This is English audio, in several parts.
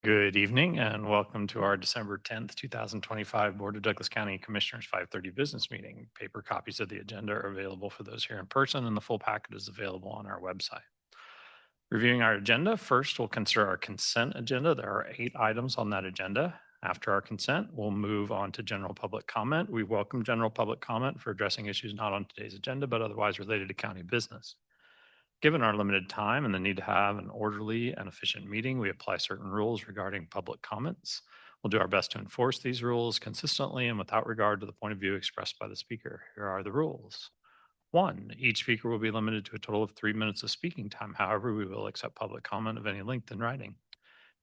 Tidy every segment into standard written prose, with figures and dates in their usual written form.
Good evening and welcome to our December 10th, 2025 Board of Douglas County Commissioners 5:30 business meeting. Paper copies of the agenda are available for those here in person, and the full packet is available on our website. Reviewing our agenda, first we'll consider our consent agenda. There are 8 items on that agenda. After our consent, we'll move on to general public comment. We welcome general public comment for addressing issues not on today's agenda but otherwise related to county business. Given our limited time and the need to have an orderly and efficient meeting, we apply certain rules regarding public comments. We'll do our best to enforce these rules consistently and without regard to the point of view expressed by the speaker. Here are the rules. 1, each speaker will be limited to a total of 3 minutes of speaking time. However, we will accept public comment of any length in writing.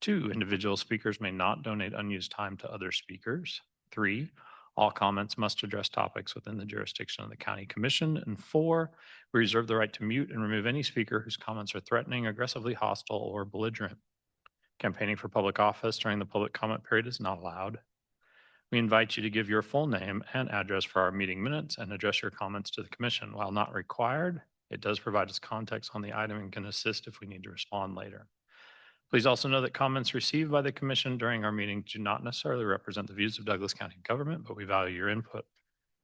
2, individual speakers may not donate unused time to other speakers. 3, all comments must address topics within the jurisdiction of the county commission. And 4, we reserve the right to mute and remove any speaker whose comments are threatening, aggressively hostile, or belligerent. Campaigning for public office during the public comment period is not allowed. We invite you to give your full name and address for our meeting minutes and address your comments to the commission. While not required, it does provide us context on the item and can assist if we need to respond later. Please also know that comments received by the commission during our meeting do not necessarily represent the views of Douglas County government, but we value your input.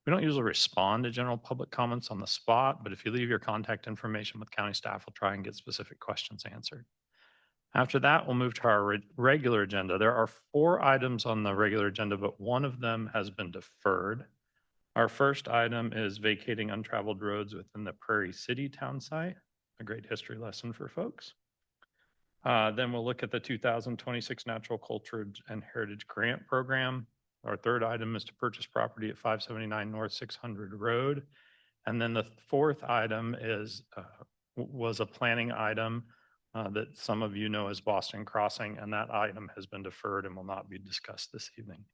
We don't usually respond to general public comments on the spot, but if you leave your contact information with county staff, we'll try and get specific questions answered. After that, we'll move to our regular agenda. There are 4 items on the regular agenda, but one of them has been deferred. Our first item is vacating untraveled roads within the Prairie City town site, a great history lesson for folks. Then we'll look at the 2026 Natural Culture and Heritage Grant Program. Our third item is to purchase property at 579 North 600 Road. And then the fourth item was a planning item that some of you know as Boston Crossing, and that item has been deferred and will not be discussed this evening.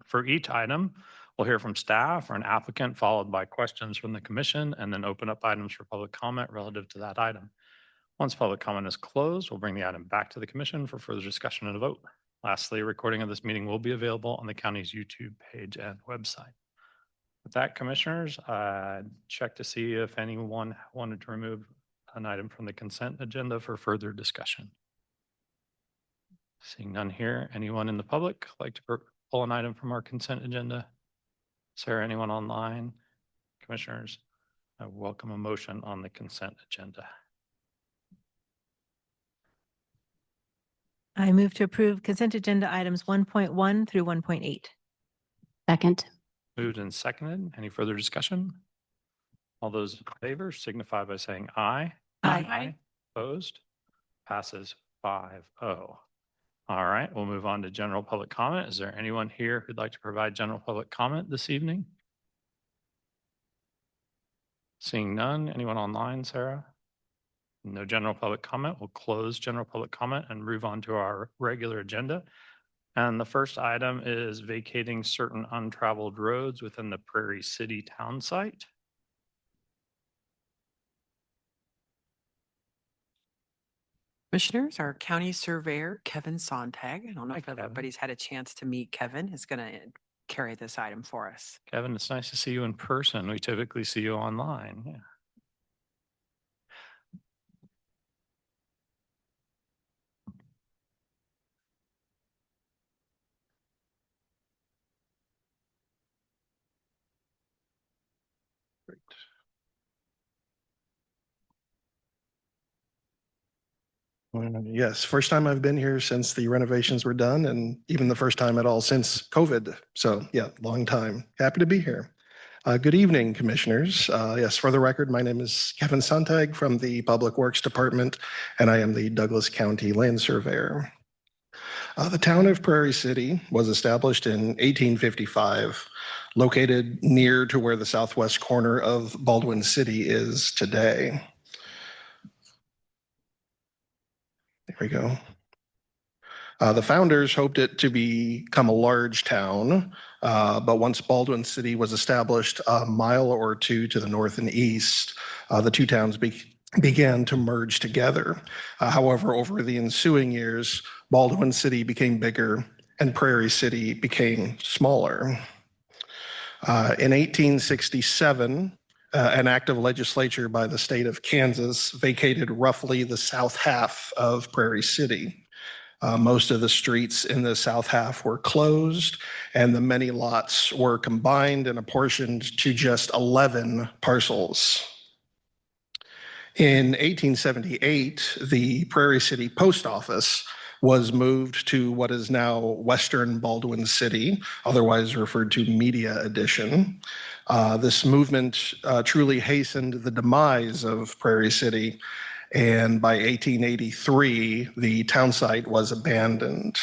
For each item, we'll hear from staff or an applicant, followed by questions from the commission, and then open up items for public comment relative to that item. Once public comment is closed, we'll bring the item back to the commission for further discussion and a vote. Lastly, a recording of this meeting will be available on the county's YouTube page and website. With that, commissioners, check to see if anyone wanted to remove an item from the consent agenda for further discussion. Seeing none here, anyone in the public like to pull an item from our consent agenda? Sarah, anyone online? Commissioners, I welcome a motion on the consent agenda. I move to approve consent agenda items 1.1 through 1.8. Second. Moved and seconded. Any further discussion? All those in favor signify by saying aye. Aye. Opposed? Passes 5-0. All right, we'll move on to general public comment. Is there anyone here who'd like to provide general public comment this evening? Seeing none. Anyone online, Sarah? No general public comment. We'll close general public comment and move on to our regular agenda. And the first item is vacating certain untraveled roads within the Prairie City town site. Commissioners, our county surveyor, Kevin Sontag. I don't know Hi, if Kevin. everybody's had a chance to meet Kevin, is going to carry this item for us. Kevin, it's nice to see you in person. We typically see you online. Yeah. Great. Yes, first time I've been here since the renovations were done, and even the first time at all since COVID. So yeah, long time. Happy to be here. Good evening, commissioners. Yes, for the record, my name is Kevin Sontag from the Public Works Department, and I am the Douglas County Land Surveyor. The town of Prairie City was established in 1855, located near to where the southwest corner of Baldwin City is today. There we go. The founders hoped it to become a large town, but once Baldwin City was established a mile or two to the north and east, the two towns began to merge together. However, over the ensuing years, Baldwin City became bigger and Prairie City became smaller. In 1867, an act of legislature by the state of Kansas vacated roughly the south half of Prairie City. Most of the streets in the south half were closed, and the many lots were combined and apportioned to just 11 parcels. In 1878, the Prairie City Post Office was moved to what is now Western Baldwin City, otherwise referred to Media Edition. This movement truly hastened the demise of Prairie City, and by 1883, the town site was abandoned.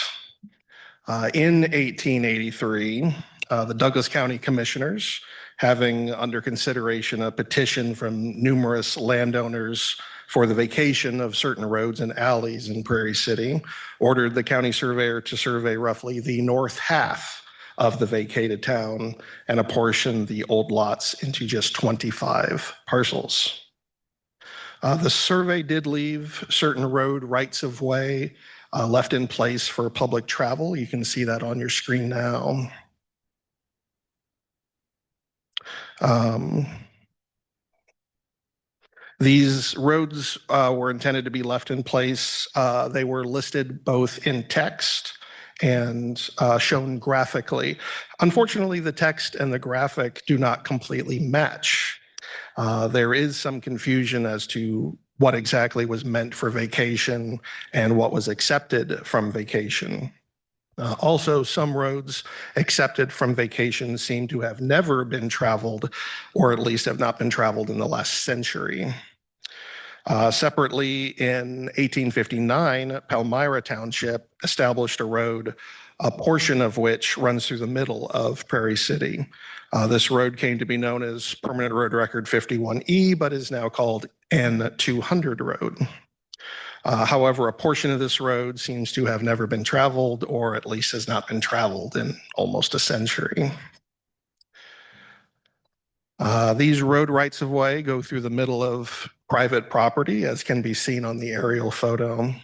In 1883, the Douglas County Commissioners, having under consideration a petition from numerous landowners for the vacation of certain roads and alleys in Prairie City, ordered the county surveyor to survey roughly the north half of the vacated town and apportion the old lots into just 25 parcels. The survey did leave certain road rights of way left in place for public travel. You can see that on your screen now. These roads were intended to be left in place. They were listed both in text and shown graphically. Unfortunately, the text and the graphic do not completely match. There is some confusion as to what exactly was meant for vacation and what was accepted from vacation. Also, some roads accepted from vacation seem to have never been traveled, or at least have not been traveled in the last century. Separately, in 1859, Palmyra Township established a road, a portion of which runs through the middle of Prairie City. This road came to be known as Permanent Road Record 51E, but is now called N200 Road. However, a portion of this road seems to have never been traveled, or at least has not been traveled in almost a century. These road rights of way go through the middle of private property, as can be seen on the aerial photo.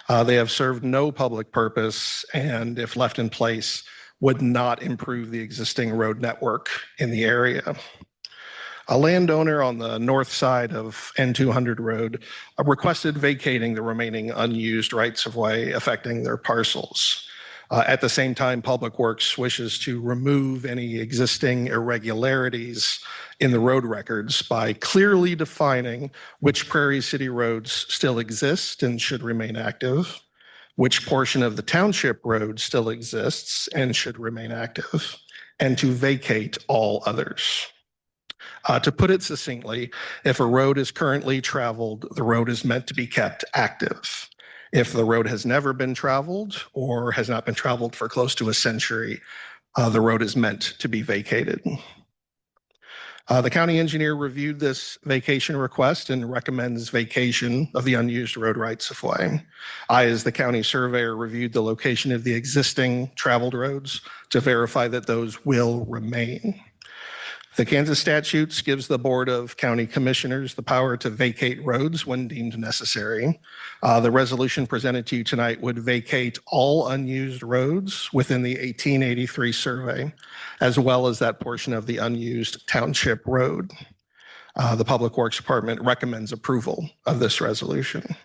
They have served no public purpose, and if left in place, would not improve the existing road network in the area. A landowner on the north side of N200 Road requested vacating the remaining unused rights of way affecting their parcels. At the same time, Public Works wishes to remove any existing irregularities in the road records by clearly defining which Prairie City roads still exist and should remain active, which portion of the township road still exists and should remain active, and to vacate all others. To put it succinctly, if a road is currently traveled, the road is meant to be kept active. If the road has never been traveled or has not been traveled for close to a century, the road is meant to be vacated. The county engineer reviewed this vacation request and recommends vacation of the unused road rights of way. I, as the county surveyor, reviewed the location of the existing traveled roads to verify that those will remain. The Kansas statutes gives the Board of County Commissioners the power to vacate roads when deemed necessary. The resolution presented to you tonight would vacate all unused roads within the 1883 survey, as well as that portion of the unused township road. The Public Works Department recommends approval of this resolution.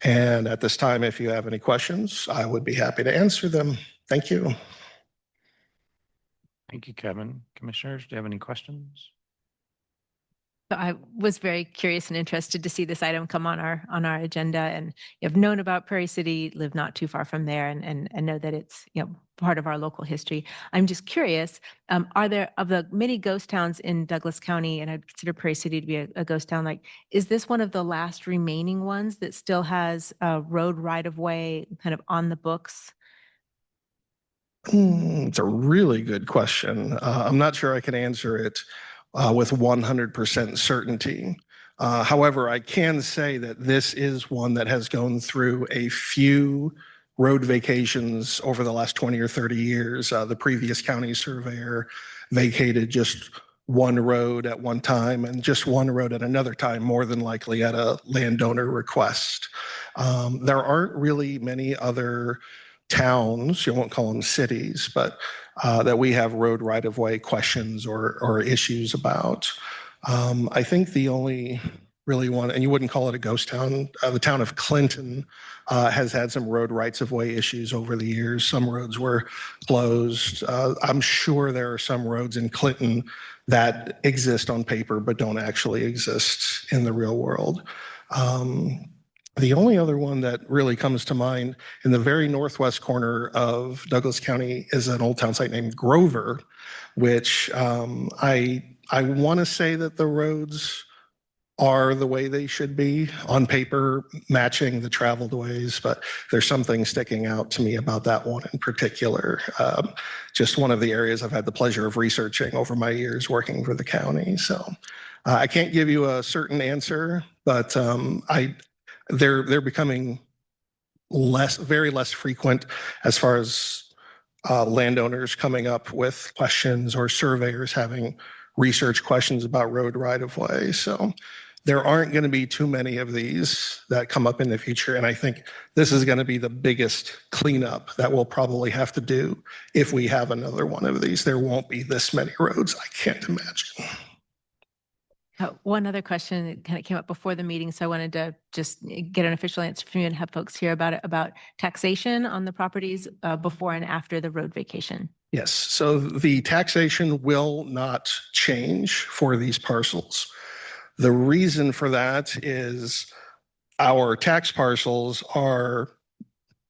And at this time, if you have any questions, I would be happy to answer them. Thank you. Thank you, Kevin. Commissioners, do you have any questions? So I was very curious and interested to see this item come on our agenda, and I've known about Prairie City, live not too far from there, and know that it's part of our local history. I'm just curious, are there, of the many ghost towns in Douglas County, and I'd consider Prairie City to be a ghost town, like, is this one of the last remaining ones that still has a road right of way kind of on the books? It's a really good question. I'm not sure I can answer it with 100% certainty. However, I can say that this is one that has gone through a few road vacations over the last 20 or 30 years. The previous county surveyor vacated just one road at one time and just one road at another time, more than likely at a landowner request. There aren't really many other towns, you won't call them cities, but that we have road right-of-way questions or issues about. I think the only really one, and you wouldn't call it a ghost town. The town of Clinton has had some road rights of way issues over the years. Some roads were closed. I'm sure there are some roads in Clinton that exist on paper but don't actually exist in the real world. The only other one that really comes to mind in the very northwest corner of Douglas County is an old town site named Grover, which I want to say that the roads are the way they should be on paper, matching the traveled ways, but there's something sticking out to me about that one in particular. Just one of the areas I've had the pleasure of researching over my years working for the county. So I can't give you a certain answer, but they're becoming very less frequent as far as landowners coming up with questions or surveyors having research questions about road right of way. So there aren't going to be too many of these that come up in the future. And I think this is going to be the biggest cleanup that we'll probably have to do if we have another one of these. There won't be this many roads, I can't imagine. One other question that kind of came up before the meeting, so I wanted to just get an official answer from you and have folks hear about it, about taxation on the properties before and after the road vacation. Yes, so the taxation will not change for these parcels. The reason for that is our tax parcels are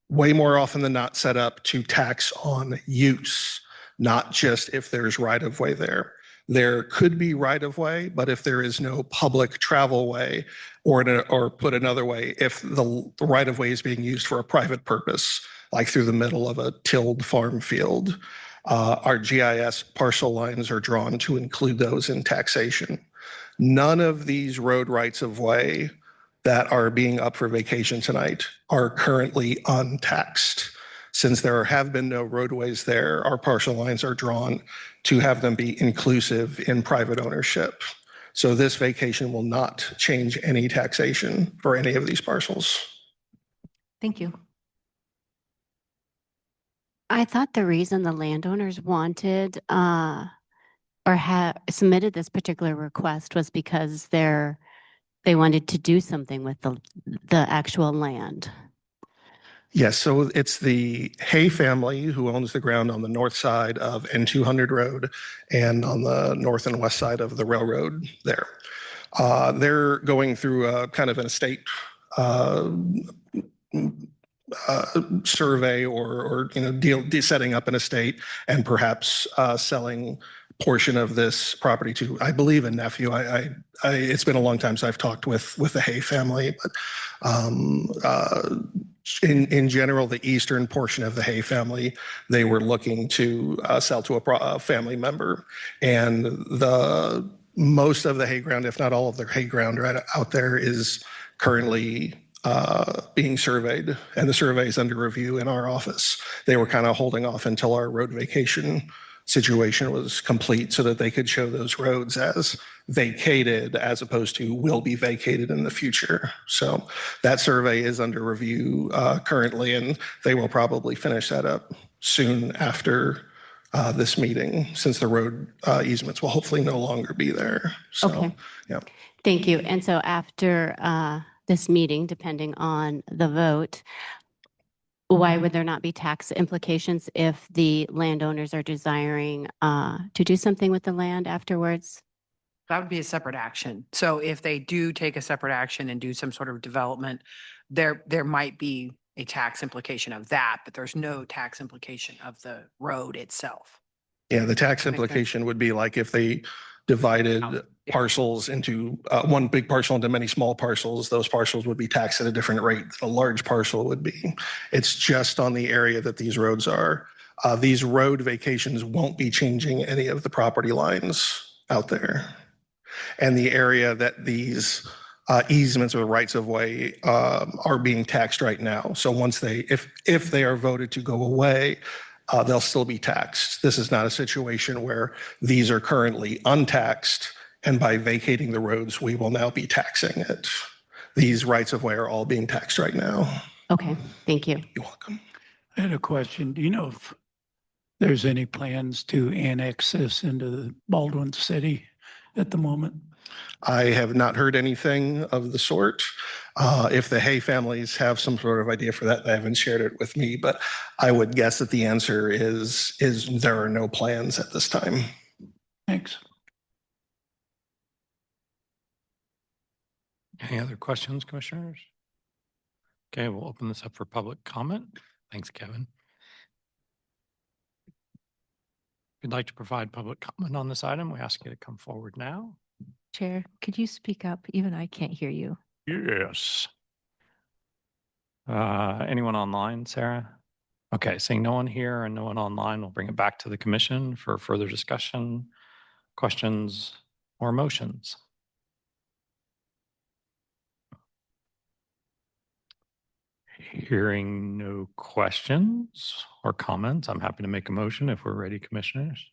way more often than not set up to tax on use, not just if there's right of way there. There could be right of way, but if there is no public travel way, or put another way, if the right of way is being used for a private purpose, like through the middle of a tilled farm field, our GIS parcel lines are drawn to include those in taxation. None of these road rights of way that are being up for vacation tonight are currently untaxed. Since there have been no roadways there, our parcel lines are drawn to have them be inclusive in private ownership. So this vacation will not change any taxation for any of these parcels. Thank you. I thought the reason the landowners wanted or have submitted this particular request was because they wanted to do something with the actual land. Yes, so it's the Hay family who owns the ground on the north side of N200 Road and on the north and west side of the railroad there. They're going through a kind of an estate survey or setting up an estate and perhaps selling portion of this property to, I believe, a nephew. It's been a long time since I've talked with the Hay family, but in general, the eastern portion of the Hay family, they were looking to sell to a family member, and most of the hay ground, if not all of the hay ground right out there, is currently being surveyed, and the survey is under review in our office. They were kind of holding off until our road vacation situation was complete so that they could show those roads as vacated as opposed to will be vacated in the future. So that survey is under review currently, and they will probably finish that up soon after this meeting, since the road easements will hopefully no longer be there. So, Okay. Yeah. Thank you. And so after this meeting, depending on the vote, why would there not be tax implications if the landowners are desiring to do something with the land afterwards? That would be a separate action. So if they do take a separate action and do some sort of development, there might be a tax implication of that, but there's no tax implication of the road itself. Yeah, the tax That makes sense. implication would be like if they divided Yeah. parcels into one big parcel into many small parcels, those parcels would be taxed at a different rate than a large parcel would be. It's just on the area that these roads are. These road vacations won't be changing any of the property lines out there. And the area that these easements or rights of way are being taxed right now. So once if they are voted to go away, they'll still be taxed. This is not a situation where these are currently untaxed, and by vacating the roads, we will now be taxing it. These rights of way are all being taxed right now. Okay, thank you. You're welcome. I had a question. Do you know if there's any plans to annex this into the Baldwin City at the moment? I have not heard anything of the sort. If the Hay families have some sort of idea for that, they haven't shared it with me, but I would guess that the answer is there are no plans at this time. Thanks. Any other questions, commissioners? Okay, we'll open this up for public comment. Thanks, Kevin. If you'd like to provide public comment on this item, we ask you to come forward now. Chair, could you speak up? Even I can't hear you. Yes. Anyone online, Sarah? Okay, seeing no one here and no one online, we'll bring it back to the commission for further discussion, questions, or motions. Hearing no questions or comments, I'm happy to make a motion if we're ready, commissioners.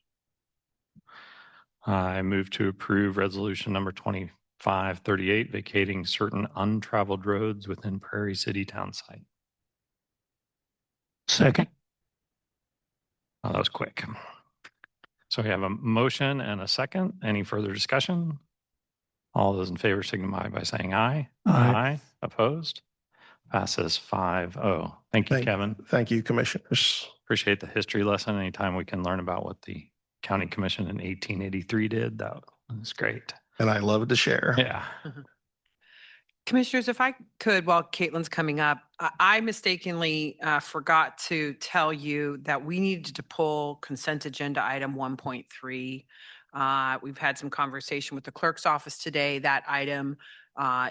I move to approve resolution number 2538, vacating certain untraveled roads within Prairie City Town Site. Second. Oh, that was quick. So we have a motion and a second. Any further discussion? All those in favor signify by saying aye. Aye. Opposed? Passes 5-0. Thank you, Kevin. Thank you, commissioners. Appreciate the history lesson. Anytime we can learn about what the county commission in 1883 did, that was great. And I love to share. Yeah. Commissioners, if I could, while Caitlin's coming up, I mistakenly forgot to tell you that we needed to pull consent agenda item 1.3. We've had some conversation with the clerk's office today. That item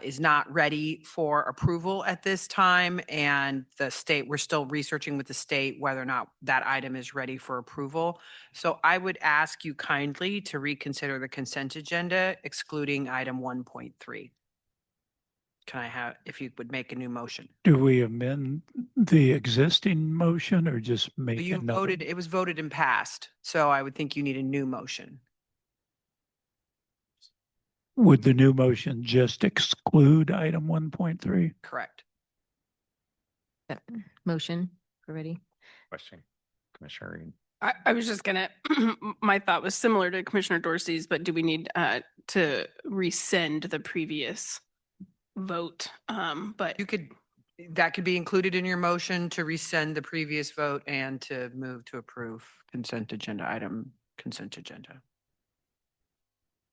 is not ready for approval at this time, and the state, we're still researching with the state whether or not that item is ready for approval. So I would ask you kindly to reconsider the consent agenda, excluding item 1.3. Can I have, if you would make a new motion? Do we amend the existing motion or just make You another? voted, it was voted and passed, so I would think you need a new motion. Would the new motion just exclude item 1.3? Correct. Motion, we're ready. Question, Commissioner Reed. I was just gonna, my thought was similar to Commissioner Dorsey's, but do we need to rescind the previous vote? But You could, that could be included in your motion to rescind the previous vote and to move to approve consent agenda item, consent agenda.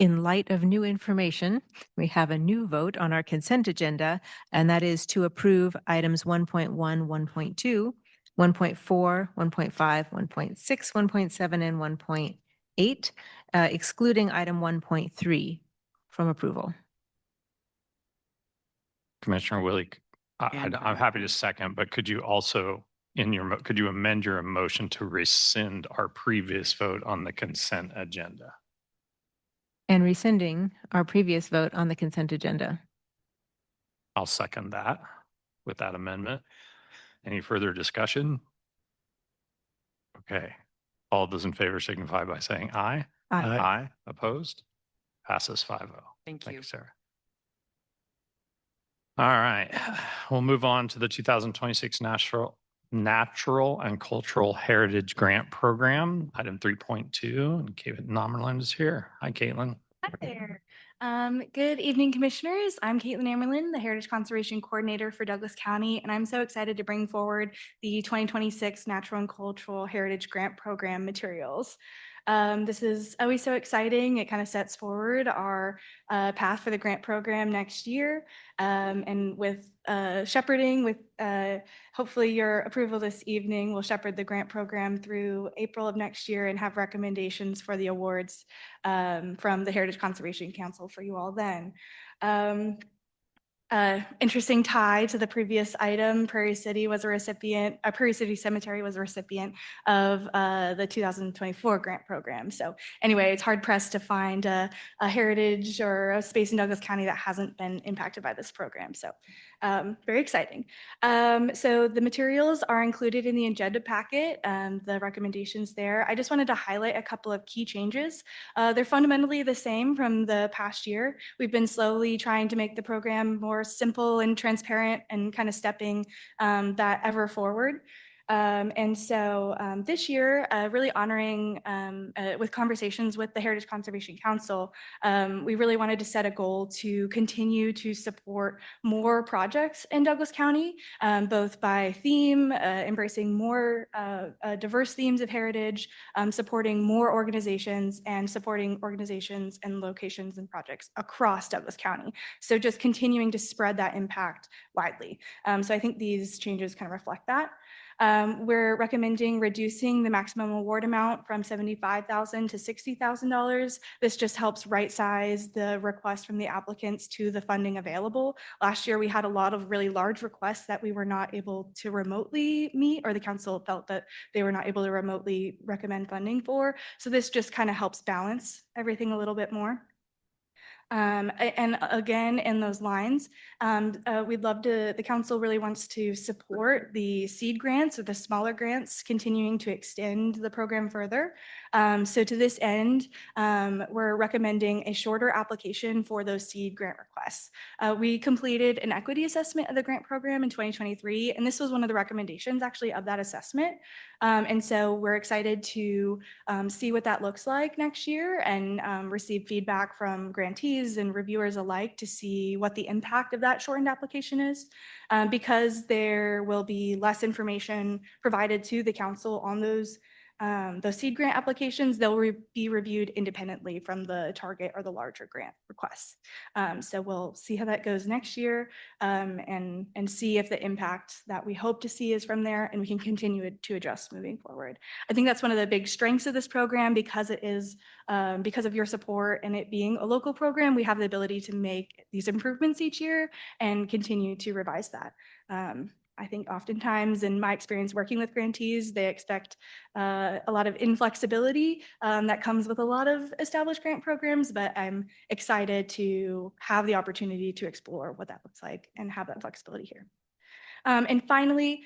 In light of new information, we have a new vote on our consent agenda, and that is to approve items 1.1, 1.2, 1.4, 1.5, 1.6, 1.7, and 1.8, excluding item 1.3 from approval. Commissioner Willie, And- I'm happy to second, but could you also, could you amend your motion to rescind our previous vote on the consent agenda? And rescinding our previous vote on the consent agenda. I'll second that with that amendment. Any further discussion? Okay. All those in favor signify by saying aye. Aye. Aye. Opposed? Passes 5-0. Thank Thank you. you, Sarah. All right, we'll move on to the 2026 Natural and Cultural Heritage Grant Program, item 3.2, and Caitlin Amerland is here. Hi, Caitlin. Hi there. Good evening, commissioners. I'm Caitlin Amerlin, the Heritage Conservation Coordinator for Douglas County, and I'm so excited to bring forward the 2026 Natural and Cultural Heritage Grant Program materials. This is always so exciting. It kind of sets forward our path for the grant program next year. And with shepherding, with hopefully your approval this evening, we'll shepherd the grant program through April of next year and have recommendations for the awards from the Heritage Conservation Council for you all then. Interesting tie to the previous item, Prairie City Cemetery was a recipient of the 2024 grant program. So anyway, it's hard pressed to find a heritage or a space in Douglas County that hasn't been impacted by this program. So very exciting. So the materials are included in the agenda packet, the recommendations there. I just wanted to highlight a couple of key changes. They're fundamentally the same from the past year. We've been slowly trying to make the program more simple and transparent and kind of stepping that ever forward. And so this year, really honoring with conversations with the Heritage Conservation Council, we really wanted to set a goal to continue to support more projects in Douglas County, both by theme, embracing more diverse themes of heritage, supporting more organizations, and supporting organizations and locations and projects across Douglas County. So just continuing to spread that impact widely. So I think these changes kind of reflect that. We're recommending reducing the maximum award amount from $75,000 to $60,000. This just helps right size the request from the applicants to the funding available. Last year, we had a lot of really large requests that we were not able to remotely meet, or the council felt that they were not able to remotely recommend funding for. So this just kind of helps balance everything a little bit more. And again, in those lines, we'd love to, the council really wants to support the seed grants or the smaller grants, continuing to extend the program further. So to this end, we're recommending a shorter application for those seed grant requests. We completed an equity assessment of the grant program in 2023, and this was one of the recommendations actually of that assessment. And so we're excited to see what that looks like next year and receive feedback from grantees and reviewers alike to see what the impact of that shortened application is. Because there will be less information provided to the council on those seed grant applications, they'll be reviewed independently from the target or the larger grant requests. So we'll see how that goes next year and see if the impact that we hope to see is from there, and we can continue to adjust moving forward. I think that's one of the big strengths of this program, because it is because of your support and it being a local program, we have the ability to make these improvements each year and continue to revise that. I think oftentimes in my experience working with grantees, they expect a lot of inflexibility that comes with a lot of established grant programs, but I'm excited to have the opportunity to explore what that looks like and have that flexibility here. And finally,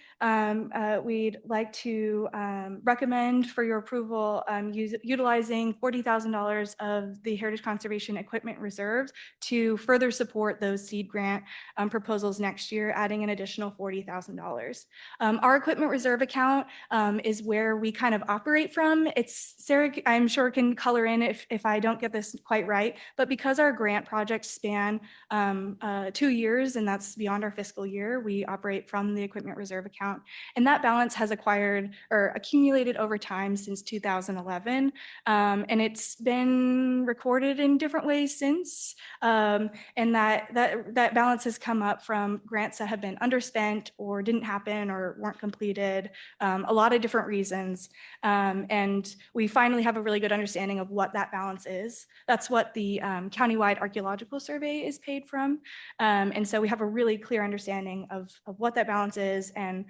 we'd like to recommend for your approval utilizing $40,000 of the Heritage Conservation Equipment Reserves to further support those seed grant proposals next year, adding an additional $40,000. Our equipment reserve account is where we kind of operate from. It's Sarah, I'm sure, can color in if I don't get this quite right, but because our grant projects span 2 years, and that's beyond our fiscal year, we operate from the equipment reserve account. And that balance has acquired or accumulated over time since 2011. And it's been recorded in different ways since. And that balance has come up from grants that have been underspent or didn't happen or weren't completed, a lot of different reasons. And we finally have a really good understanding of what that balance is. That's what the countywide archaeological survey is paid from. And so we have a really clear understanding of what that balance is. And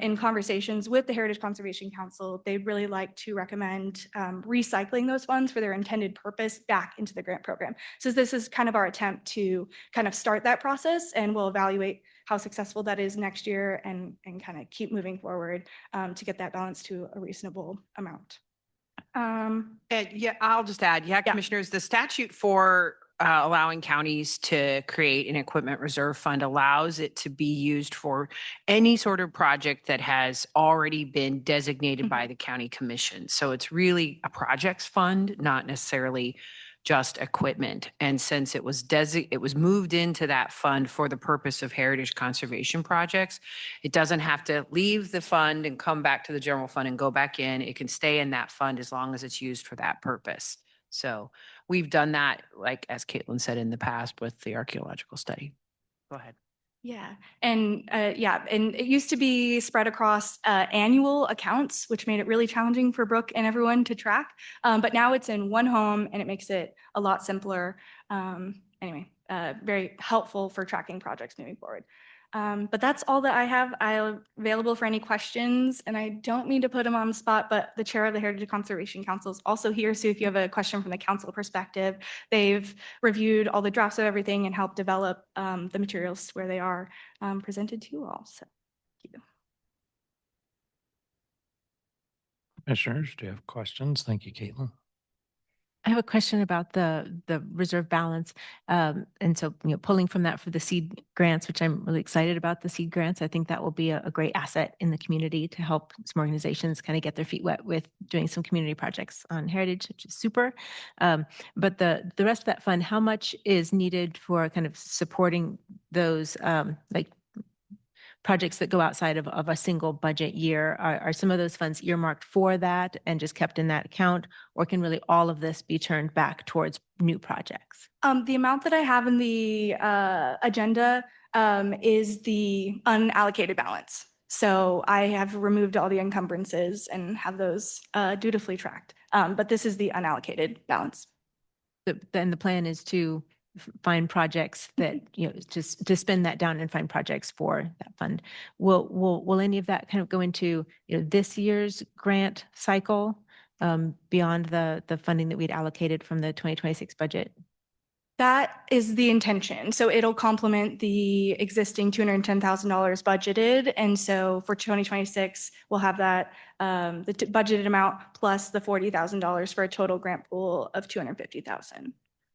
in conversations with the Heritage Conservation Council, they'd really like to recommend recycling those funds for their intended purpose back into the grant program. So this is kind of our attempt to kind of start that process, and we'll evaluate how successful that is next year and kind of keep moving forward to get that balance to a reasonable amount. And yeah, I'll just add, commissioners, the statute for allowing counties to create an equipment reserve fund allows it to be used for any sort of project that has already been designated by the county commission. So it's really a projects fund, not necessarily just equipment. And since it was moved into that fund for the purpose of heritage conservation projects, it doesn't have to leave the fund and come back to the general fund and go back in. It can stay in that fund as long as it's used for that purpose. So we've done that, like, as Caitlin said, in the past with the archaeological study. Go ahead. Yeah, and and it used to be spread across annual accounts, which made it really challenging for Brooke and everyone to track. But now it's in one home, and it makes it a lot simpler. Anyway, very helpful for tracking projects moving forward. But that's all that I have. I'm available for any questions, and I don't mean to put him on the spot, but the chair of the Heritage Conservation Council is also here. So if you have a question from the council perspective, they've reviewed all the drafts of everything and helped develop the materials where they are presented to you all. So thank you. Commissioners, do you have questions? Thank you, Caitlin. I have a question about the reserve balance. And so, pulling from that for the seed grants, which I'm really excited about the seed grants. I think that will be a great asset in the community to help some organizations kind of get their feet wet with doing some community projects on heritage, which is super. But the rest of that fund, how much is needed for kind of supporting those like projects that go outside of a single budget year? Are some of those funds earmarked for that and just kept in that account? Or can really all of this be turned back towards new projects? The amount that I have in the agenda is the unallocated balance. So I have removed all the encumbrances and have those dutifully tracked. But this is the unallocated balance. Then the plan is to find projects that, just to spend that down and find projects for that fund. Will any of that kind of go into, this year's grant cycle beyond the funding that we'd allocated from the 2026 budget? That is the intention. So it'll complement the existing $210,000 budgeted. And so for 2026, we'll have that the budgeted amount plus the $40,000 for a total grant pool of $250,000.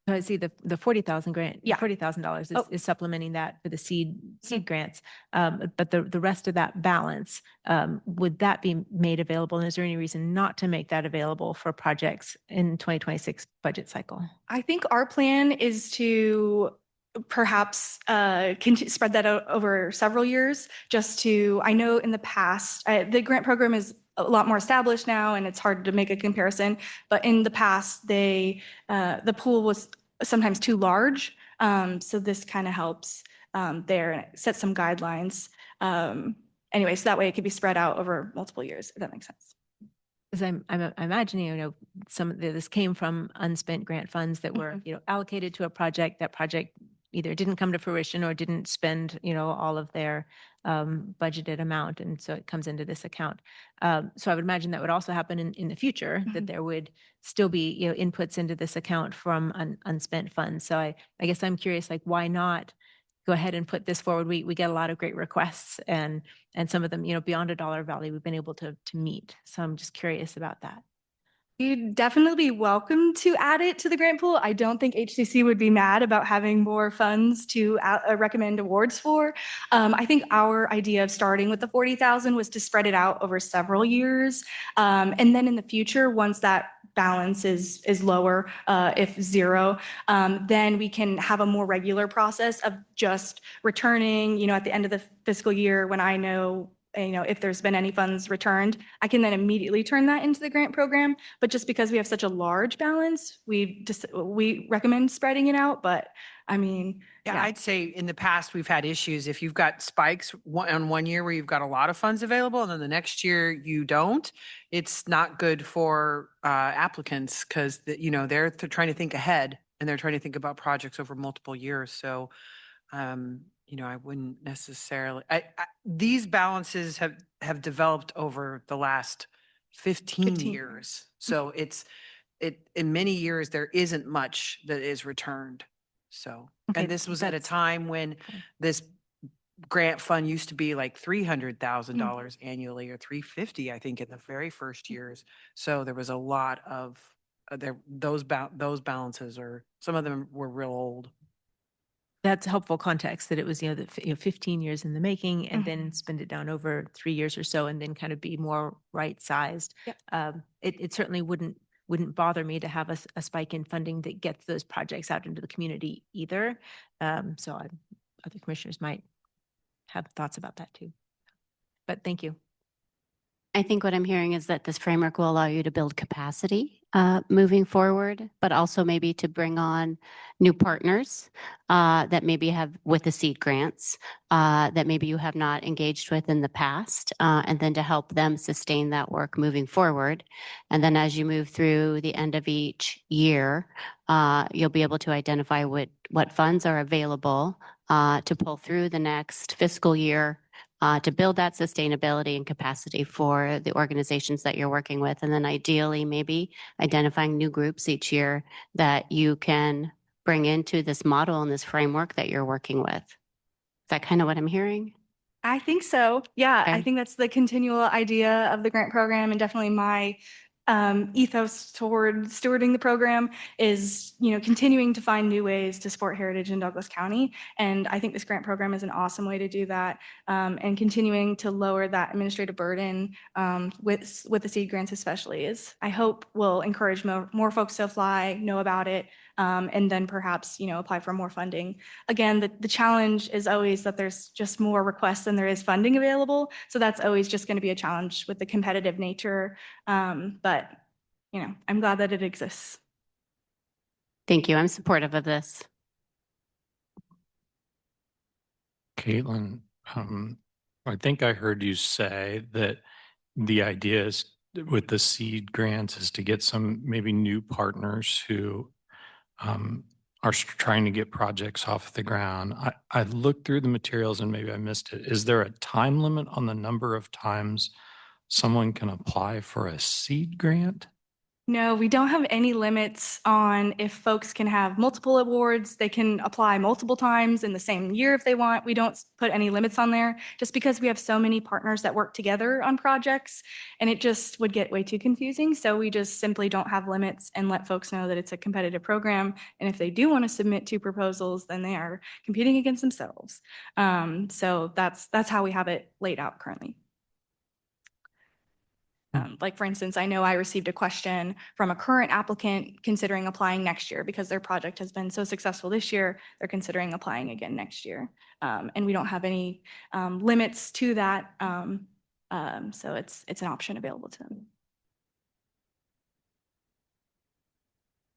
I see the 40,000 grant, Yeah. $40,000 Oh. is supplementing that for the seed grants. But the rest of that balance, would that be made available? And is there any reason not to make that available for projects in 2026 budget cycle? I think our plan is to perhaps spread that out over several years. I know in the past, the grant program is a lot more established now, and it's hard to make a comparison. But in the past, the pool was sometimes too large. So this kind of helps there and it sets some guidelines. Anyway, so that way it could be spread out over multiple years, if that makes sense. Because I'm imagining, some of this came from unspent grant funds that were, allocated to a project. That project either didn't come to fruition or didn't spend, all of their budgeted amount. And so it comes into this account. So I would imagine that would also happen in the future, that there would still be, inputs into this account from unspent funds. So I guess I'm curious, like, why not go ahead and put this forward? We get a lot of great requests, and some of them, beyond a dollar value, we've been able to meet. So I'm just curious about that. You'd definitely be welcome to add it to the grant pool. I don't think HCC would be mad about having more funds to recommend awards for. I think our idea of starting with the 40,000 was to spread it out over several years. And then in the future, once that balance is lower, if zero, then we can have a more regular process of just returning, at the end of the fiscal year when I know if there's been any funds returned, I can then immediately turn that into the grant program. But just because we have such a large balance, we recommend spreading it out. But I mean, Yeah, I'd say in the past, we've had issues. If you've got spikes on one year where you've got a lot of funds available and then the next year you don't, it's not good for applicants because, they're trying to think ahead and they're trying to think about projects over multiple years. So, I wouldn't necessarily, these balances have developed over the last 15 years. So in many years, there isn't much that is returned. So, Okay, and this was at a time when this grant fund used to be like $300,000 annually or $350,000, I think, in the very first years. So there was a lot of those balances, or some of them were real old. That's helpful context, that it was, 15 years in the making, and then spend it down over 3 years or so, and then kind of be more right-sized. Yep. It certainly wouldn't bother me to have a spike in funding that gets those projects out into the community either. So other commissioners might have thoughts about that too. But thank you. I think what I'm hearing is that this framework will allow you to build capacity moving forward, but also maybe to bring on new partners that maybe have with the seed grants that maybe you have not engaged with in the past, and then to help them sustain that work moving forward. And then as you move through the end of each year, you'll be able to identify what funds are available to pull through the next fiscal year to build that sustainability and capacity for the organizations that you're working with. And then ideally, maybe identifying new groups each year that you can bring into this model and this framework that you're working with. Is that kind of what I'm hearing? I think so. Yeah, I Okay. think that's the continual idea of the grant program, and definitely my ethos toward stewarding the program is, continuing to find new ways to support heritage in Douglas County. And I think this grant program is an awesome way to do that, and continuing to lower that administrative burden with the seed grants especially is, I hope, will encourage more folks to apply, know about it, and then perhaps, apply for more funding. Again, the challenge is always that there's just more requests than there is funding available. So that's always just going to be a challenge with the competitive nature. But, I'm glad that it exists. Thank you. I'm supportive of this. Caitlin, I think I heard you say that the idea is with the seed grants is to get some maybe new partners who are trying to get projects off the ground. I looked through the materials and maybe I missed it. Is there a time limit on the number of times someone can apply for a seed grant? No, we don't have any limits on if folks can have multiple awards. They can apply multiple times in the same year if they want. We don't put any limits on there just because we have so many partners that work together on projects, and it just would get way too confusing. So we just simply don't have limits and let folks know that it's a competitive program. And if they do want to submit 2 proposals, then they are competing against themselves. So that's how we have it laid out currently. Like, for instance, I know I received a question from a current applicant considering applying next year because their project has been so successful this year, they're considering applying again next year. And we don't have any limits to that. So it's an option available to them.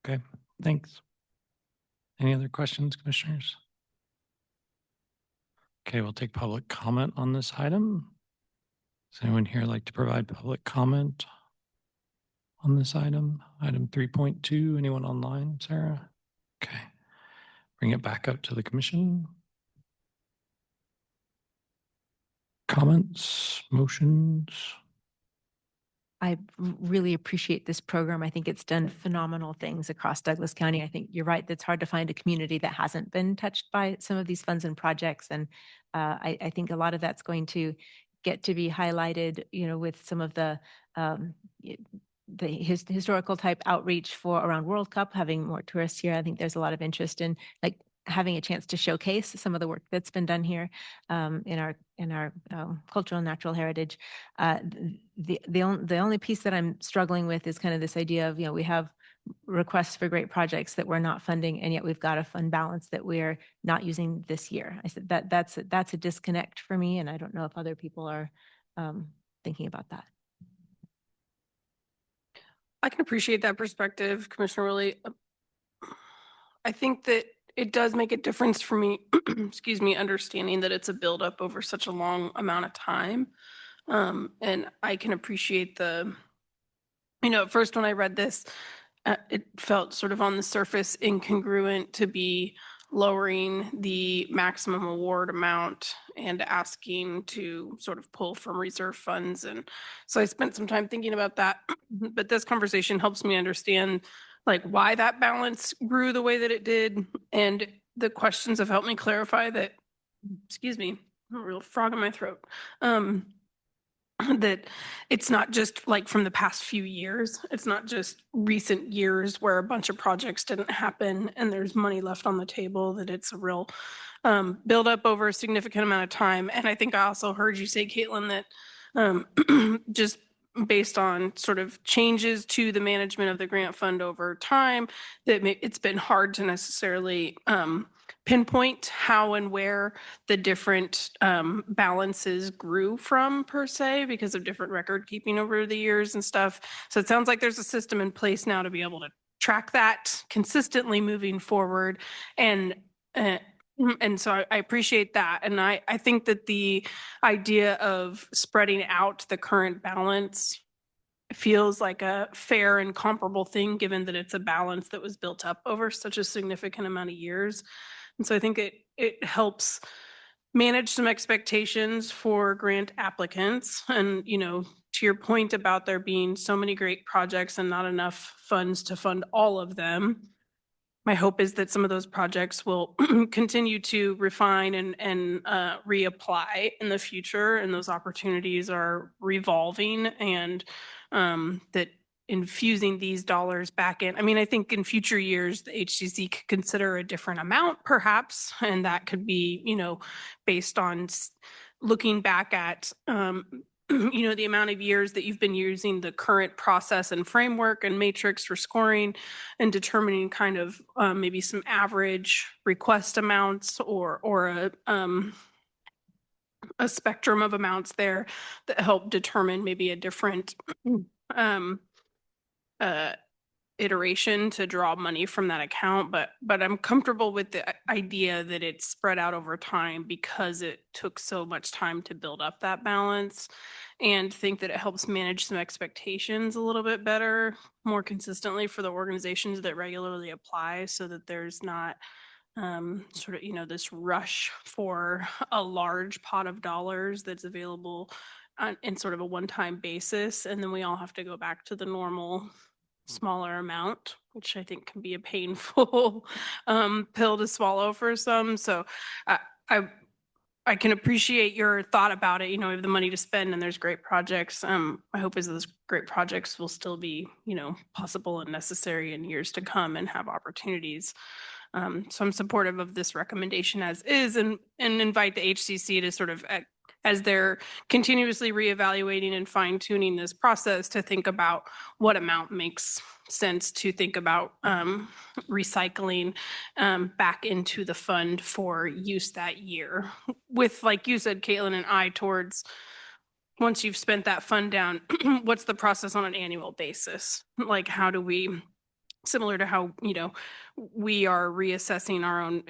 Okay, thanks. Any other questions, commissioners? Okay, we'll take public comment on this item. Does anyone here like to provide public comment on this item? Item 3.2, anyone online, Sarah? Okay, bring it back up to the commission. Comments, motions? I really appreciate this program. I think it's done phenomenal things across Douglas County. I think you're right. It's hard to find a community that hasn't been touched by some of these funds and projects. And I think a lot of that's going to get to be highlighted, with some of the historical type outreach for around World Cup, having more tourists here. I think there's a lot of interest in having a chance to showcase some of the work that's been done here in our cultural and natural heritage. The only piece that I'm struggling with is kind of this idea of, we have requests for great projects that we're not funding, and yet we've got a fund balance that we're not using this year. I said that's a disconnect for me, and I don't know if other people are thinking about that. I can appreciate that perspective, Commissioner Willie. I think that it does make a difference for me, excuse me, understanding that it's a buildup over such a long amount of time. And I can appreciate at first when I read this, it felt sort of on the surface incongruent to be lowering the maximum award amount and asking to sort of pull from reserve funds. And so I spent some time thinking about that, but this conversation helps me understand why that balance grew the way that it did. And the questions have helped me clarify that, excuse me, a real frog in my throat, that it's not just from the past few years. It's not just recent years where a bunch of projects didn't happen and there's money left on the table, that it's a real buildup over a significant amount of time. And I think I also heard you say, Caitlin, that just based on sort of changes to the management of the grant fund over time, that it's been hard to necessarily pinpoint how and where the different balances grew from per se because of different record keeping over the years and stuff. So it sounds like there's a system in place now to be able to track that consistently moving forward. And so I appreciate that. And I think that the idea of spreading out the current balance feels like a fair and comparable thing, given that it's a balance that was built up over such a significant amount of years. And so I think it helps manage some expectations for grant applicants. And, to your point about there being so many great projects and not enough funds to fund all of them, my hope is that some of those projects will continue to refine and reapply in the future, and those opportunities are revolving, and that infusing these dollars back in. I mean, I think in future years, the HCC could consider a different amount perhaps, and that could be, based on looking back at, the amount of years that you've been using the current process and framework and matrix for scoring and determining kind of maybe some average request amounts or a spectrum of amounts there that help determine maybe a different iteration to draw money from that account. But I'm comfortable with the idea that it's spread out over time because it took so much time to build up that balance, and think that it helps manage some expectations a little bit better, more consistently for the organizations that regularly apply, so that there's not sort of, this rush for a large pot of dollars that's available in sort of a one-time basis. And then we all have to go back to the normal smaller amount, which I think can be a painful pill to swallow for some. So I can appreciate your thought about it. We have the money to spend and there's great projects. My hope is those great projects will still be, possible and necessary in years to come and have opportunities. So I'm supportive of this recommendation as is, and invite the HCC to sort of, as they're continuously reevaluating and fine tuning this process, to think about what amount makes sense to think about recycling back into the fund for use that year. With, like you said, Caitlin, and eye towards, once you've spent that fund down, what's the process on an annual basis? Like, how do we, similar to how, we are reassessing our own,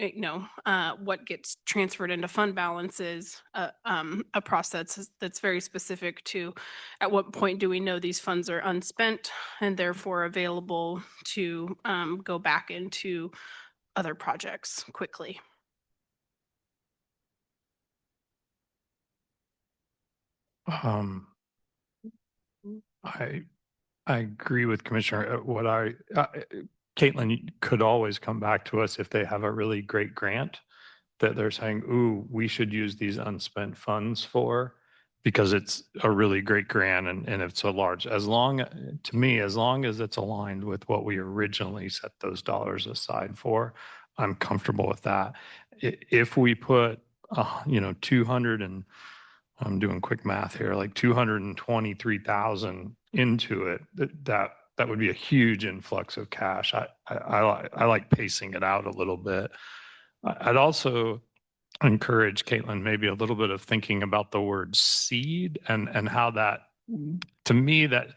what gets transferred into fund balances, a process that's very specific to at what point do we know these funds are unspent and therefore available to go back into other projects quickly. I agree with Commissioner. Caitlin could always come back to us if they have a really great grant that they're saying, ooh, we should use these unspent funds for, because it's a really great grant and it's a large, to me, as long as it's aligned with what we originally set those dollars aside for, I'm comfortable with that. If we put, 200 and I'm doing quick math here, like 223,000 into it, that would be a huge influx of cash. I like pacing it out a little bit. I'd also encourage Caitlin maybe a little bit of thinking about the word seed and how that, to me, that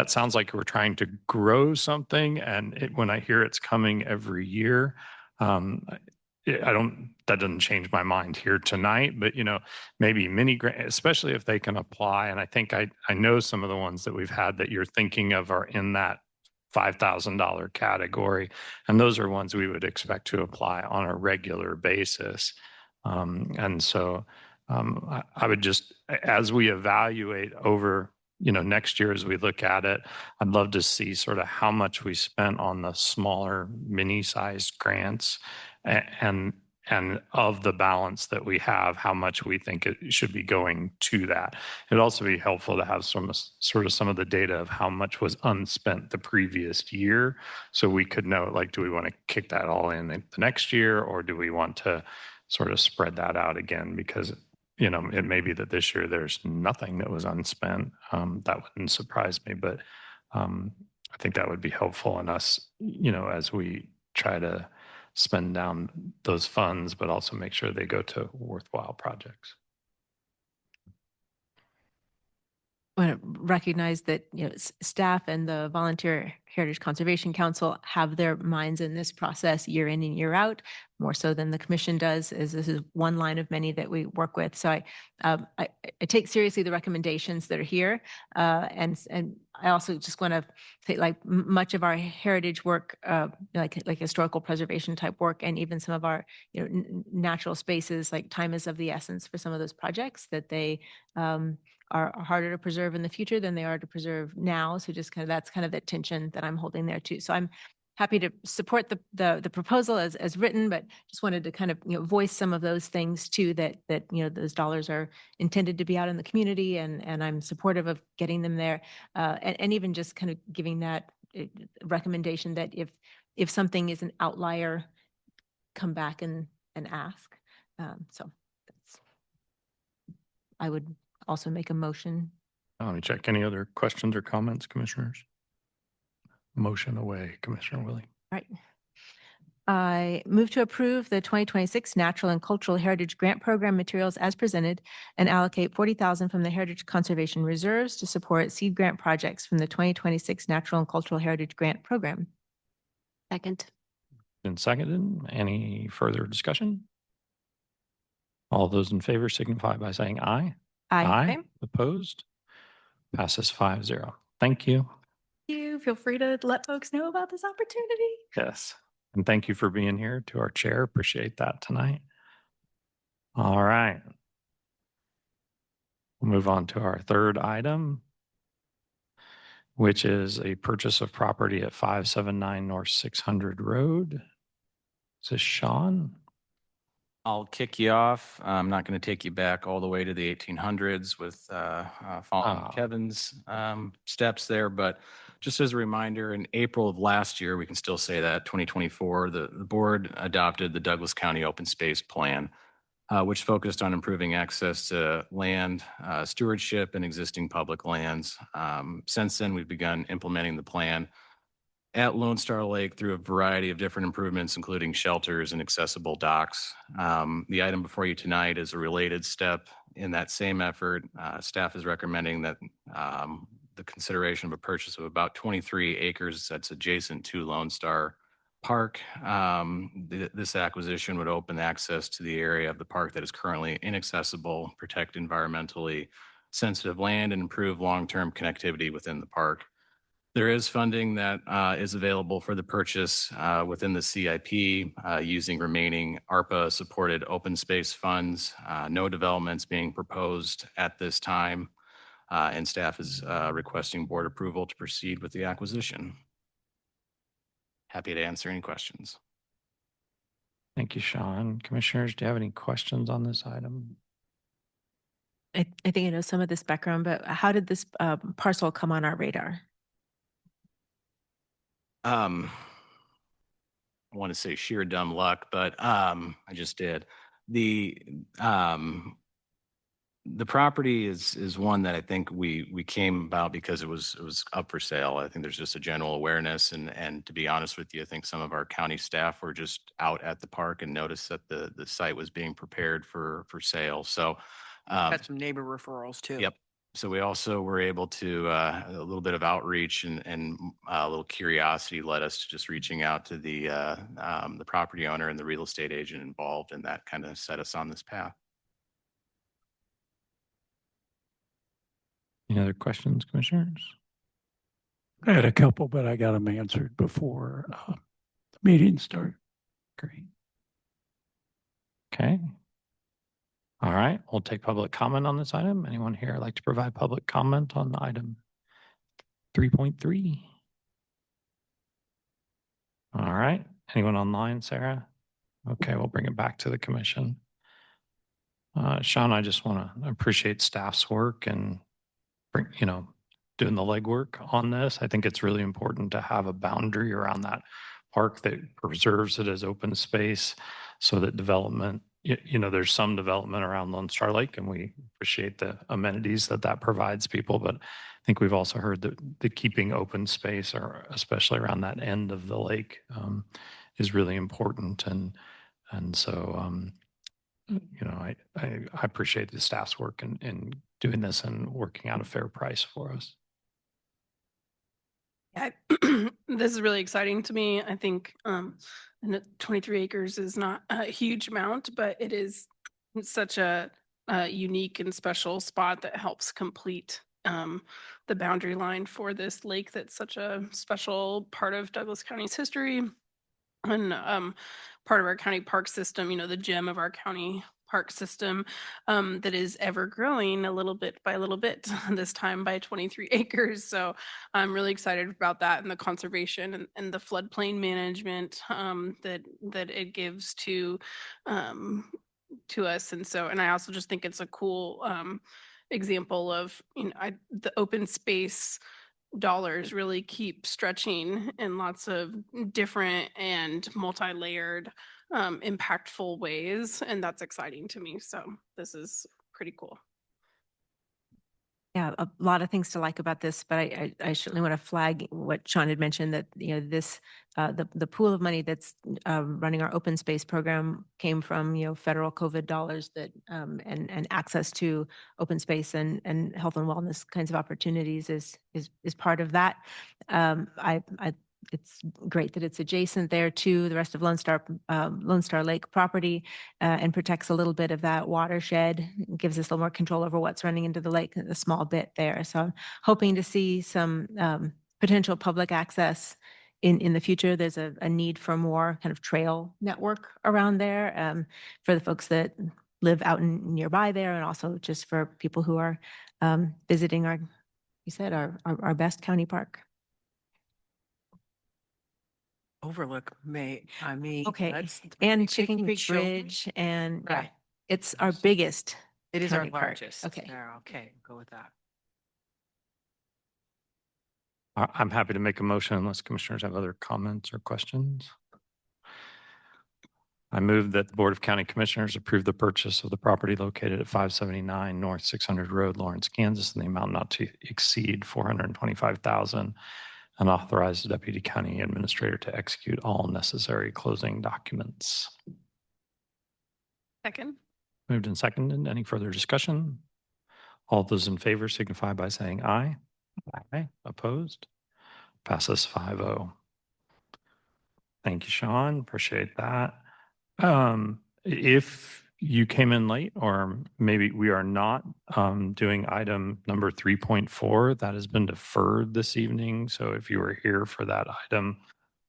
sounds like we're trying to grow something. And when I hear it's coming every year, that doesn't change my mind here tonight, but maybe mini grant, especially if they can apply. And I think I know some of the ones that we've had that you're thinking of are in that $5,000 category. And those are ones we would expect to apply on a regular basis. And so I would just, as we evaluate over, next year, as we look at it, I'd love to see sort of how much we spent on the smaller mini sized grants, and of the balance that we have, how much we think it should be going to that. It'd also be helpful to have some of the data of how much was unspent the previous year, so we could know, like, do we want to kick that all in the next year, or do we want to sort of spread that out again? Because it may be that this year there's nothing that was unspent. That wouldn't surprise me, but I think that would be helpful in us, as we try to spend down those funds, but also make sure they go to worthwhile projects. I want to recognize that staff and the Volunteer Heritage Conservation Council have their minds in this process year in and year out, more so than the commission does, as this is one line of many that we work with. So I take seriously the recommendations that are here, and I also just want to say, like, much of our heritage work, like historical preservation type work, and even some of our natural spaces, like time is of the essence for some of those projects, that they are harder to preserve in the future than they are to preserve now. So just that's kind of that tension that I'm holding there too. So I'm happy to support the proposal as written, but just wanted to kind of, voice some of those things too, that, those dollars are intended to be out in the community, and I'm supportive of getting them there. And even just kind of giving that recommendation that if something is an outlier, come back and ask. So I would also make a motion. Let me check. Any other questions or comments, commissioners? Motion away, Commissioner Willie. All right. I move to approve the 2026 Natural and Cultural Heritage Grant Program materials as presented and allocate 40,000 from the Heritage Conservation Reserves to support seed grant projects from the 2026 Natural and Cultural Heritage Grant Program. Second. Been seconded. Any further discussion? All those in favor signify by saying aye. Aye. Opposed? Passes 5-0. Thank you. You feel free to let folks know about this opportunity. Yes. And thank you for being here, to our chair. Appreciate that tonight. All right. We'll move on to our third item, which is a purchase of property at 579 North 600 Road. Is this Sean? I'll kick you off. I'm not going to take you back all the way to the 1800s with following Oh. Kevin's steps there. But just as a reminder, in April of last year, we can still say that 2024, the board adopted the Douglas County Open Space Plan, which focused on improving access to land, stewardship, and existing public lands. Since then, we've begun implementing the plan at Lone Star Lake through a variety of different improvements, including shelters and accessible docks. The item before you tonight is a related step in that same effort. Staff is recommending that the consideration of a purchase of about 23 acres that's adjacent to Lone Star Park. This acquisition would open access to the area of the park that is currently inaccessible, protect environmentally sensitive land, and improve long-term connectivity within the park. There is funding that is available for the purchase within the CIP using remaining ARPA-supported open space funds. No developments being proposed at this time, and staff is requesting board approval to proceed with the acquisition. Happy to answer any questions. Thank you, Sean. Commissioners, do you have any questions on this item? I think I know some of this background, but how did this parcel come on our radar? I want to say sheer dumb luck, but I just did. The property is one that I think we came about because it was up for sale. I think there's just a general awareness, and to be honest with you, I think some of our county staff were just out at the park and noticed that the site was being prepared for sale. So Got some neighbor referrals too. Yep. So we also were able to, a little bit of outreach and a little curiosity led us to just reaching out to the property owner and the real estate agent involved, and that kind of set us on this path. Any other questions, commissioners? I had a couple, but I got them answered before the meeting started. Great. Okay. All right, we'll take public comment on this item. Anyone here like to provide public comment on item 3.3? All right, anyone online, Sarah? Okay, we'll bring it back to the commission. Sean, I just want to appreciate staff's work and doing the legwork on this. I think it's really important to have a boundary around that park that preserves it as open space so that development, there's some development around Lone Star Lake, and we appreciate the amenities that provides people. But I think we've also heard that the keeping open space, or especially around that end of the lake, is really important. And so, I appreciate the staff's work in doing this and working out a fair price for us. Yeah, this is really exciting to me. I think and 23 acres is not a huge amount, but it is such a unique and special spot that helps complete the boundary line for this lake that's such a special part of Douglas County's history and part of our county park system, the gem of our county park system that is ever growing a little bit by a little bit, this time by 23 acres. So I'm really excited about that and the conservation and the floodplain management that it gives to us. And I also just think it's a cool example of, the open space dollars really keep stretching in lots of different and multi-layered, impactful ways. And that's exciting to me. So this is pretty cool. Yeah, a lot of things to like about this, but I certainly want to flag what Sean had mentioned, that, this, the pool of money that's running our open space program came from, federal COVID dollars that, and access to open space and health and wellness kinds of opportunities is part of that. It's great that it's adjacent there to the rest of Lone Star Lake property, and protects a little bit of that watershed, gives us a little more control over what's running into the lake, a small bit there. So I'm hoping to see some potential public access in the future. There's a need for more kind of trail network around there, for the folks that live out nearby there, and also just for people who are visiting our best county park. Overlook Okay, that's and taking Chicken Creek children- Bridge, and yeah, Right. it's our biggest. It is our county park. largest. Okay. There, okay, go with that. I'm happy to make a motion unless commissioners have other comments or questions. I move that the Board of County Commissioners approve the purchase of the property located at 579 North 600 Road, Lawrence, Kansas, in the amount not to exceed $425,000, and authorize the Deputy County Administrator to execute all necessary closing documents. Second. Moved and seconded. Any further discussion? All those in favor signify by saying aye. Aye. Opposed? Passes 5-0. Thank you, Sean. Appreciate that. If you came in late, or maybe we are not doing item number 3.4, that has been deferred this evening. So if you were here for that item,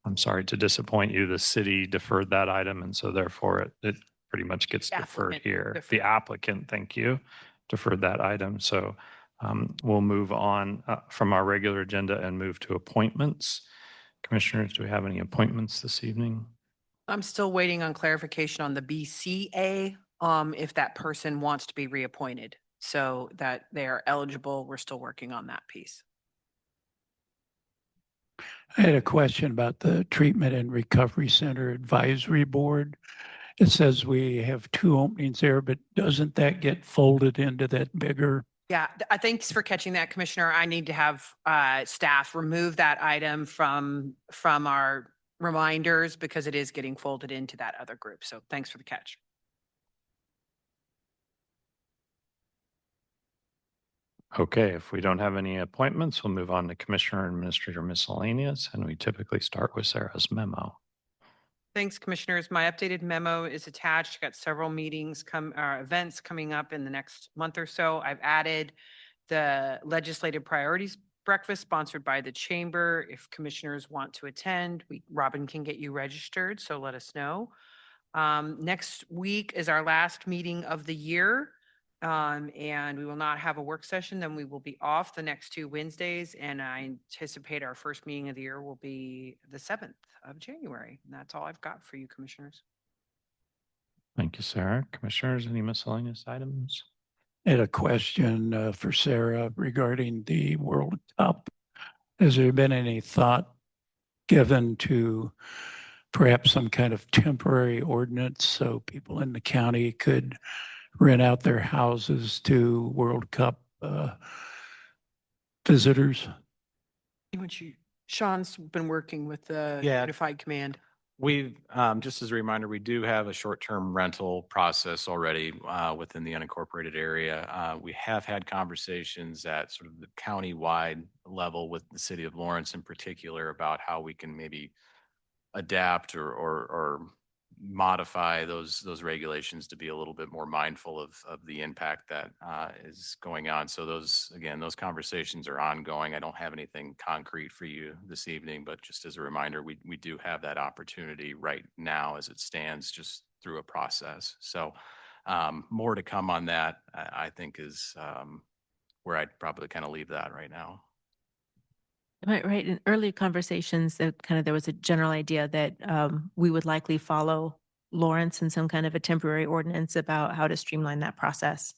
I'm sorry to disappoint you. The city deferred that item, and so therefore it pretty much gets deferred Applicant here. deferred. The applicant, thank you, deferred that item. So we'll move on from our regular agenda and move to appointments. Commissioners, do we have any appointments this evening? I'm still waiting on clarification on the BCA, if that person wants to be reappointed. So that they are eligible. We're still working on that piece. I had a question about the Treatment and Recovery Center Advisory Board. It says we have 2 openings there, but doesn't that get folded into that bigger? Yeah, thanks for catching that, Commissioner. I need to have staff remove that item from our reminders because it is getting folded into that other group. So thanks for the catch. Okay, if we don't have any appointments, we'll move on to Commissioner and Administrator Miscellaneous, and we typically start with Sarah's memo. Thanks, Commissioners. My updated memo is attached. Got several events coming up in the next month or so. I've added the legislative priorities breakfast sponsored by the chamber. If commissioners want to attend, Robin can get you registered, so let us know. Next week is our last meeting of the year. And we will not have a work session. Then we will be off the next 2 Wednesdays. And I anticipate our first meeting of the year will be the 7th of January. And that's all I've got for you, Commissioners. Thank you, Sarah. Commissioners, any miscellaneous items? I had a question for Sarah regarding the World Cup. Has there been any thought given to perhaps some kind of temporary ordinance so people in the county could rent out their houses to World Cup visitors? Sean's been working with the Yeah. Unified Command. We've, just as a reminder, we do have a short-term rental process already within the unincorporated area. We have had conversations at sort of the county-wide level with the city of Lawrence in particular about how we can maybe adapt or modify those regulations to be a little bit more mindful of the impact that is going on. So those conversations are ongoing. I don't have anything concrete for you this evening, but just as a reminder, we do have that opportunity right now as it stands, just through a process. So More to come on that, I think is where I'd probably kind of leave that right now. Right. In earlier conversations, that kind of there was a general idea that we would likely follow Lawrence in some kind of a temporary ordinance about how to streamline that process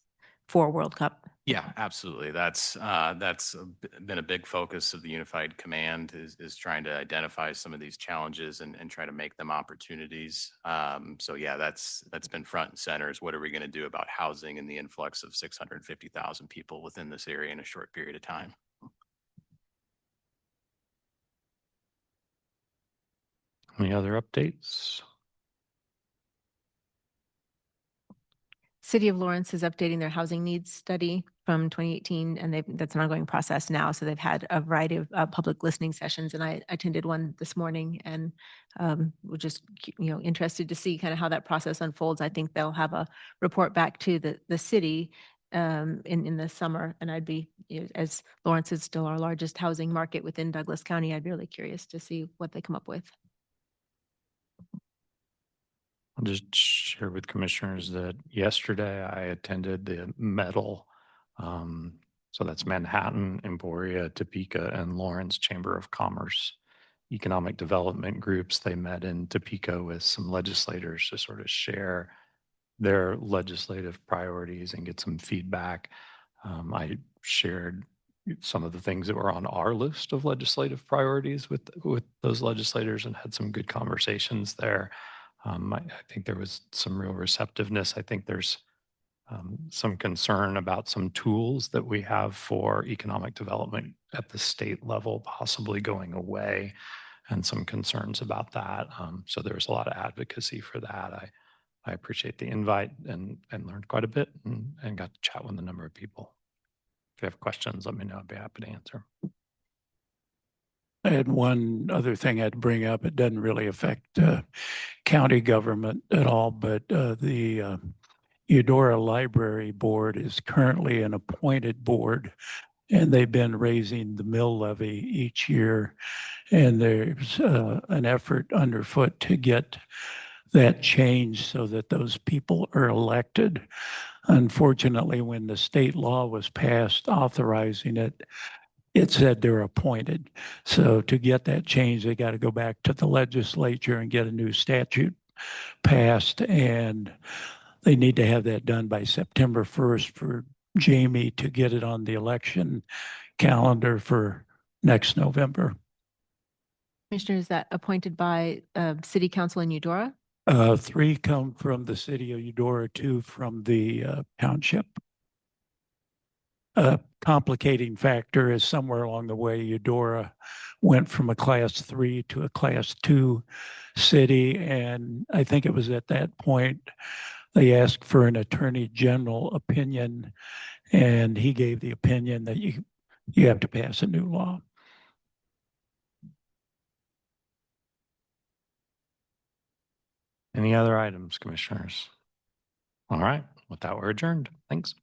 for World Cup. Yeah, absolutely. That's been a big focus of the Unified Command is trying to identify some of these challenges and try to make them opportunities. So yeah, that's been front and center is what are we going to do about housing and the influx of 650,000 people within this area in a short period of time. Any other updates? City of Lawrence is updating their housing needs study from 2018, and that's an ongoing process now. So they've had a variety of public listening sessions, and I attended one this morning, and we're just interested to see kind of how that process unfolds. I think they'll have a report back to the city in the summer, and I'd be, as Lawrence is still our largest housing market within Douglas County, I'd be really curious to see what they come up with. I'll just share with commissioners that yesterday I attended the METAL, so that's Manhattan, Emporia, Topeka, and Lawrence Chamber of Commerce economic development groups. They met in Topeka with some legislators to sort of share their legislative priorities and get some feedback. I shared some of the things that were on our list of legislative priorities with those legislators and had some good conversations there. I think there was some real receptiveness. I think there's some concern about some tools that we have for economic development at the state level possibly going away, and some concerns about that. So there was a lot of advocacy for that. I appreciate the invite and learned quite a bit and got to chat with a number of people. If you have questions, let me know. I'd be happy to answer. I had one other thing I'd bring up. It doesn't really affect county government at all, but the Eudora Library Board is currently an appointed board, and they've been raising the mill levy each year. And there's an effort underfoot to get that changed so that those people are elected. Unfortunately, when the state law was passed authorizing it, it said they're appointed. So to get that changed, they got to go back to the legislature and get a new statute passed. And they need to have that done by September 1st for Jamie to get it on the election calendar for next November. Commissioner, is that appointed by City Council in Eudora? 3 come from the city of Eudora, 2 from the township. A complicating factor is somewhere along the way, Eudora went from a class 3 to a class 2 city. And I think it was at that point they asked for an attorney general opinion, and he gave the opinion that you have to pass a new law. Any other items, commissioners? All right. With that, we're adjourned. Thanks.